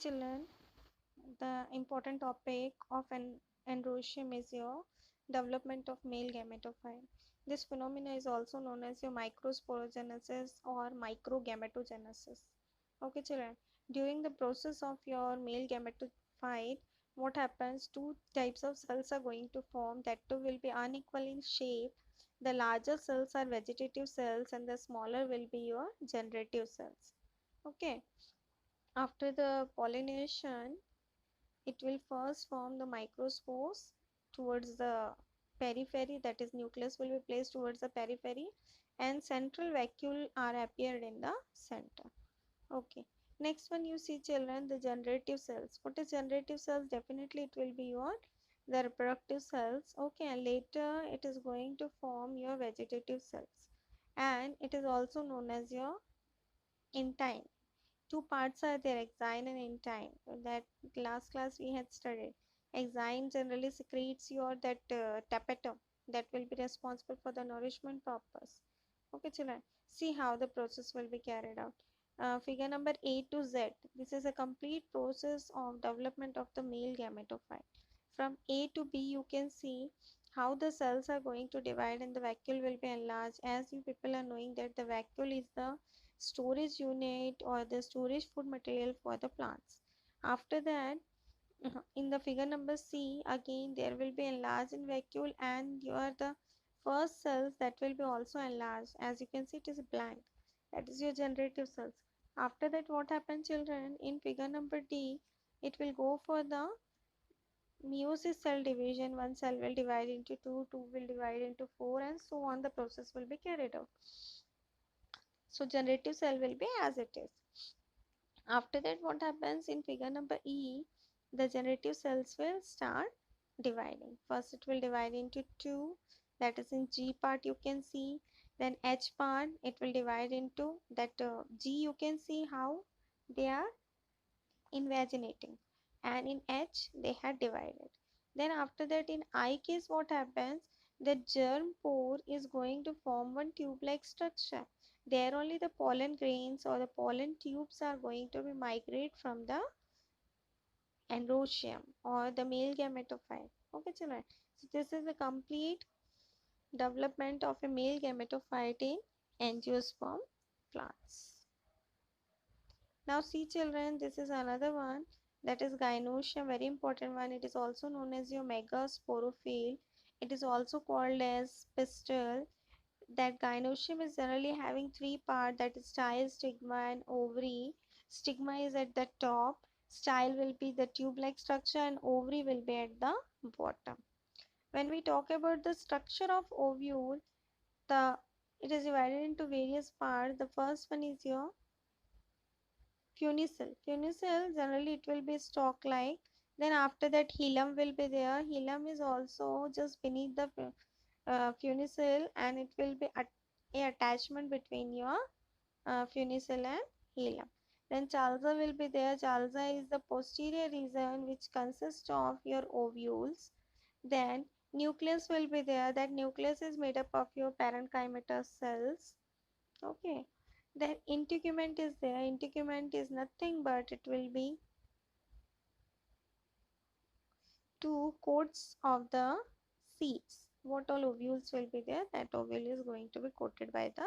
children, the important topic of an androecium is your development of male gametophyte. This phenomena is also known as your microsporogenesis or microgametogenesis. Okay, children. During the process of your male gametophyte, what happens? Two types of cells are going to form that too will be unequal in shape. The larger cells are vegetative cells and the smaller will be your generative cells. Okay. After the pollination, it will first form the microspores towards the periphery, that is nucleus will be placed towards the periphery and central vacuole are appeared in the center. Okay. Next one you see children, the generative cells. What is generative cells? Definitely it will be your the reproductive cells. Okay, and later it is going to form your vegetative cells. And it is also known as your intine. Two parts are there, exine and intine. That last class we had studied. Exine generally secretes your that tapetum that will be responsible for the nourishment purpose. Okay, children. See how the process will be carried out. Figure number A to Z. This is a complete process of development of the male gametophyte. From A to B, you can see how the cells are going to divide and the vacuole will be enlarged. As you people are knowing that the vacuole is the storage unit or the storage food material for the plants. After that, in the figure number C, again there will be enlarged in vacuole and your the first cells that will be also enlarged. As you can see, it is blank. That is your generative cells. After that, what happens, children? In figure number D, it will go for the meiosis cell division. One cell will divide into two, two will divide into four, and so on. The process will be carried out. So generative cell will be as it is. After that, what happens in figure number E? The generative cells will start dividing. First, it will divide into two. That is in G part you can see. Then H part, it will divide into that G you can see how they are invaginating. And in H, they had divided. Then after that, in I case, what happens? The germ pore is going to form one tube-like structure. There only the pollen grains or the pollen tubes are going to be migrate from the androecium or the male gametophyte. Okay, children. So this is the complete development of a male gametophyte in angiosperm plants. Now see children, this is another one, that is gynoecium, very important one. It is also known as your megasporophyle. It is also called as pistil. That gynoecium is generally having three parts, that is style, stigma and ovary. Stigma is at the top, style will be the tube-like structure and ovary will be at the bottom. When we talk about the structure of ovule, the it is divided into various parts. The first one is your funicule. Funicule generally it will be stalk like. Then after that hilum will be there. Hilum is also just beneath the funicule and it will be a attachment between your funicule and hilum. Then chalza will be there. Chalza is the posterior region which consists of your ovules. Then nucleus will be there. That nucleus is made up of your parenchymatous cells. Okay. Then integument is there. Integument is nothing but it will be two coats of the seeds. What all ovules will be there? That ovule is going to be coated by the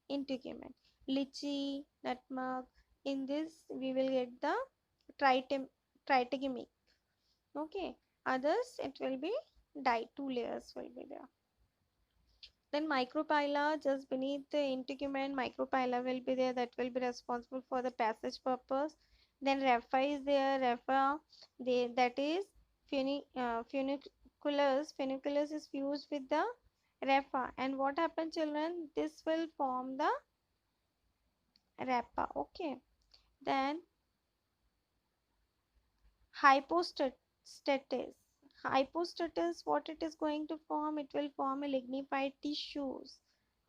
integument. Lychee, nutmeg. In this, we will get the tritegemic. Okay. Others, it will be two layers will be there. Then microphylla, just beneath the integument, microphylla will be there, that will be responsible for the passage purpose. Then rapha is there. Rapha, that is funiculus. Funiculus is fused with the rapha. And what happens, children? This will form the rapha. Okay. Then hypostasis. Hypostasis, what it is going to form? It will form a lignified tissues.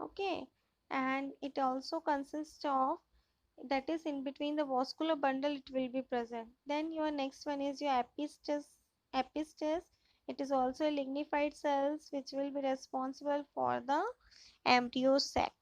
Okay. And it also consists of, that is in between the vascular bundle it will be present. Then your next one is your epistis. Epistis, it is also a lignified cells which will be responsible for the embryo sac.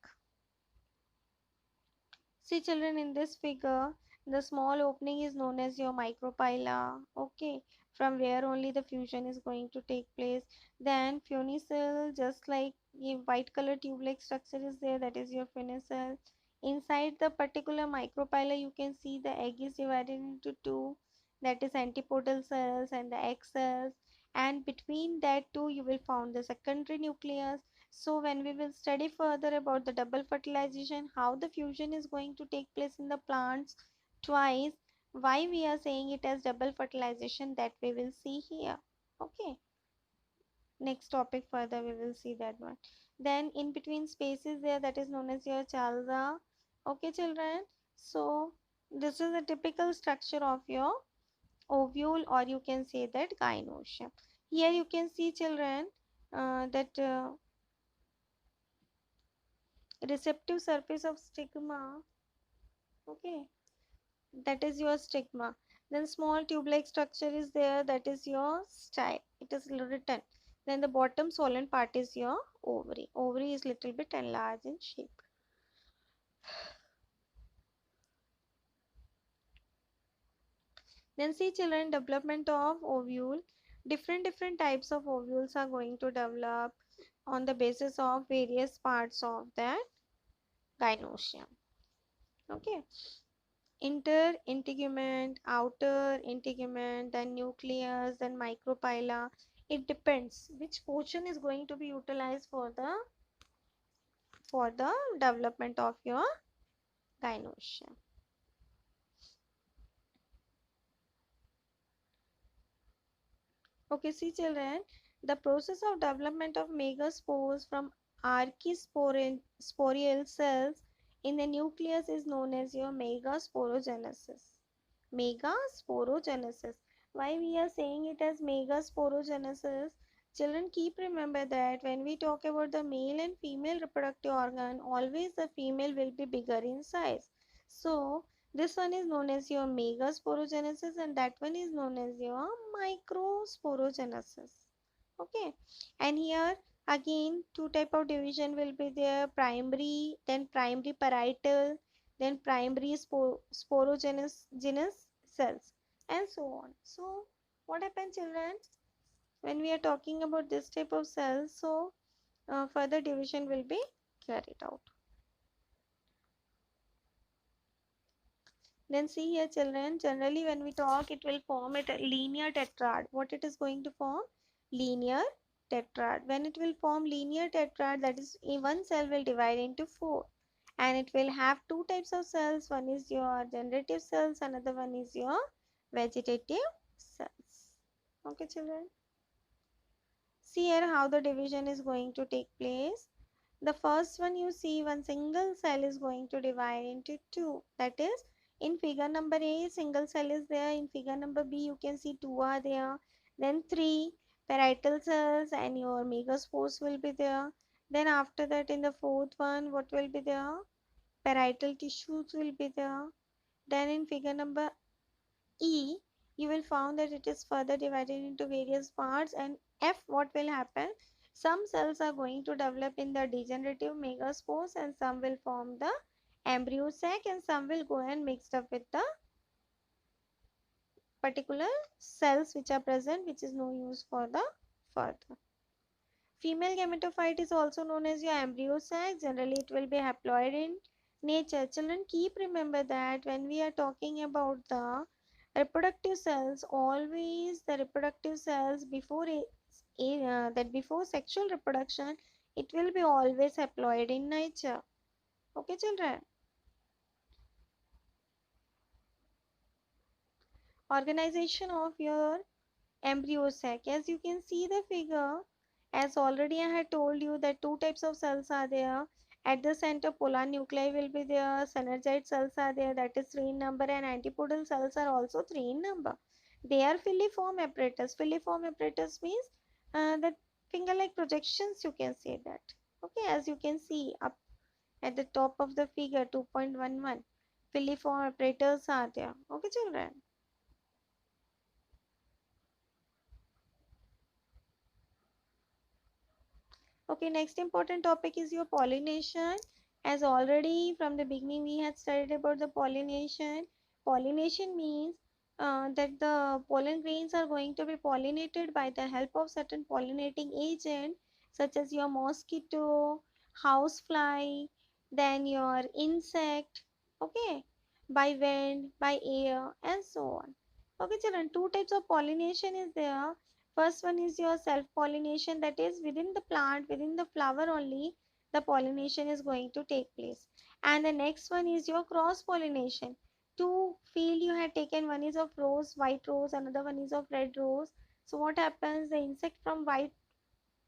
See children, in this figure The small opening is known as your microphylla, okay, from where only the fusion is going to take place. Then funicell, just like a white color tube-like structure is there, that is your funicell. Inside the particular microphylla, you can see the egg is divided into two, that is antipodal cells and the egg cells. And between that two, you will found the secondary nucleus. So when we will study further about the double fertilization, how the fusion is going to take place in the plants twice, why we are saying it as double fertilization, that we will see here. Okay, next topic further we will see that one. Then in between spaces there, that is known as your chalza. Okay children, so this is a typical structure of your ovule, or you can say that gynoecium. Here you can see children, that receptive surface of stigma, okay, that is your stigma. Then small tube-like structure is there, that is your style, it is written. Then the bottom swollen part is your ovary. Ovary is little bit enlarged in shape. Then see children, development of ovule. Different types of ovules are going to develop on the basis of various parts of that gynoecium. Okay, inter integument, outer integument, then nucleus, then microphylla. It depends which portion is going to be utilized for the development of your gynoecium. Okay, see children, the process of development of megaspores from archisporial cells in the nucleus is known as your megasporogenesis. Megasporogenesis. Why we are saying it as megasporogenesis? Children, keep remember that when we talk about the male and female reproductive organ, always the female will be bigger in size. So this one is known as your megasporogenesis and that one is known as your microsporogenesis. Okay, and here again two type of division will be there: primary, then primary parietal, then primary sporogenous cells, and so on. So what happens children when we are talking about this type of cells? So further division will be carried out. Then see here children, generally when we talk, it will form a linear tetrad. What it is going to form? Linear tetrad. When it will form linear tetrad, that is one cell will divide into four. And it will have two types of cells. One is your generative cells, another one is your vegetative cells. Okay children. See here how the division is going to take place. The first one you see, one single cell is going to divide into two. That is, in figure number A, single cell is there. In figure number B, you can see two are there. Then three parietal cells and your megaspores will be there. Then after that, in the fourth one, what will be there? Parietal tissues will be there. Then in figure number E, you will find that it is further divided into various parts, and F, what will happen? Some cells are going to develop in the degenerative megaspores and some will form the embryo sac and some will go and mixed up with the particular cells which are present, which is no use for the further. Female gametophyte is also known as your embryo sac. Generally, it will be haploid in nature. Children, keep remember that when we are talking about the reproductive cells, always the reproductive cells before sexual reproduction, it will be always haploid in nature. Okay, children. Organization of your embryo sac. As you can see the figure, as already I had told you that two types of cells are there. At the center, polar nuclei will be there, synergid cells are there, that is 3 in number, and antipodal cells are also 3 in number. They are filiform apparatus. Filiform apparatus means that finger-like projections, you can say that. Okay, as you can see up at the top of the figure 2.11, filiform apparatus are there. Okay, children. Okay, next important topic is your pollination. As already from the beginning we had studied about the pollination. pollination means that the pollen grains are going to be pollinated by the help of certain pollinating agent such as your mosquito, housefly, then your insect, okay, by wind, by air, and so on. Okay, children, two types of pollination is there. First one is your self-pollination, that is within the plant, within the flower only, the pollination is going to take place. And the next one is your cross-pollination. Two field you had taken, one is of rose, white rose, another one is of red rose. So what happens, the insect from white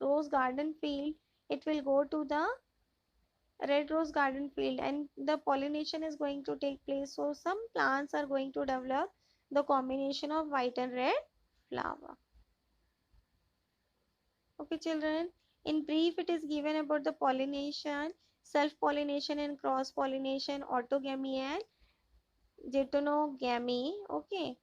rose garden field, it will go to the red rose garden field and the pollination is going to take place. So some plants are going to develop the combination of white and red flower. Okay, children, in brief, it is given about the pollination, self-pollination and cross-pollination, autogamy and deuteronogamy. Okay,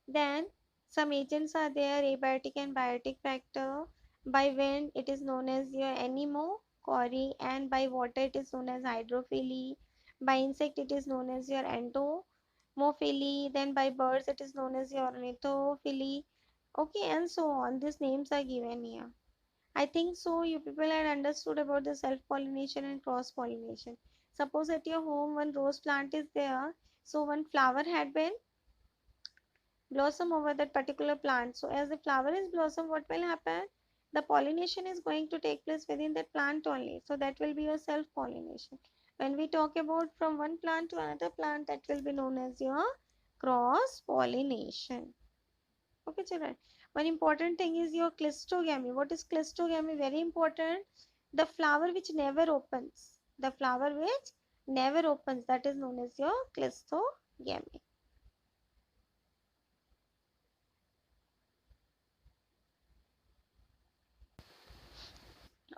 then some agents are there, abiotic and biotic factor. By wind, it is known as your anemochory, and by water, it is known as hydrophily. By insect, it is known as your entomophily. Then by birds, it is known as your ornithophily. Okay, and so on. These names are given here. I think so you people had understood about the self-pollination and cross-pollination. Suppose at your home one rose plant is there, so one flower had been blossom over that particular plant. So as the flower is blossom, what will happen? The pollination is going to take place within that plant only. So that will be your self-pollination. When we talk about from one plant to another plant, that will be known as your cross-pollination. Okay, children. One important thing is your cleistogamy. What is cleistogamy? Very important. The flower which never opens. The flower which never opens. That is known as your cleistogamy.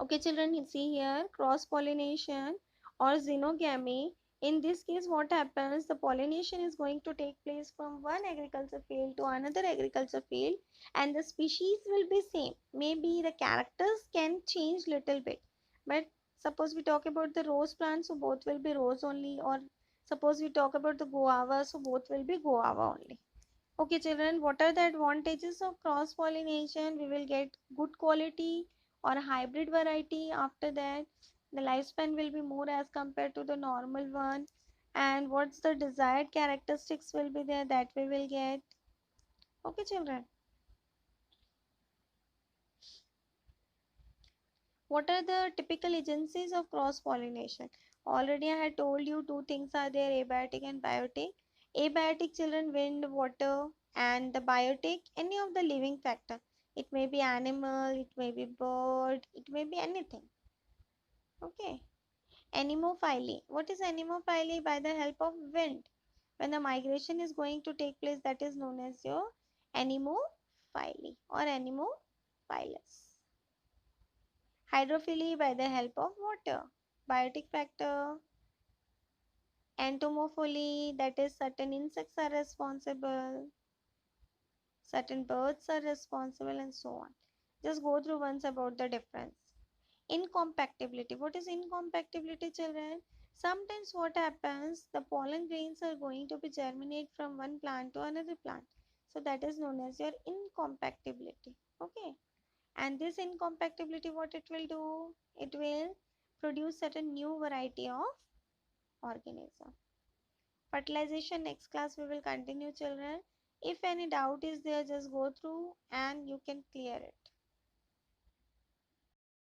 Okay, children, you see here cross pollination or xenogamy. In this case, what happens? The pollination is going to take place from one agriculture field to another agriculture field, and the species will be same. Maybe the characters can change little bit, but suppose we talk about the rose plant, so both will be rose only, or suppose we talk about the guava, so both will be guava only. Okay, children, what are the advantages of cross pollination? We will get good quality or hybrid variety. After that, the lifespan will be more as compared to the normal one. And what's the desired characteristics will be there that we will get. Okay, children. What are the typical agencies of cross pollination? Already I had told you two things are there, abiotic and biotic. Abiotic, children, wind, water, and the biotic, any of the living factor. It may be animal, it may be bird, it may be anything. Okay. Anemophily. What is anemophily? By the help of wind. When the migration is going to take place, that is known as your anemophily or anemophilus. Hydrophily by the help of water. Biotic factor, entomophily, that is certain insects are responsible, certain birds are responsible, and so on. Just go through once about the difference. Incompatibility. What is incompatibility, children? Sometimes what happens, the pollen grains are going to be germinate from one plant to another plant. So that is known as your incompatibility. Okay. And this incompatibility, what it will do? It will produce certain new variety of organism. Fertilization, next class we will continue, children. If any doubt is there, just go through and you can clear it.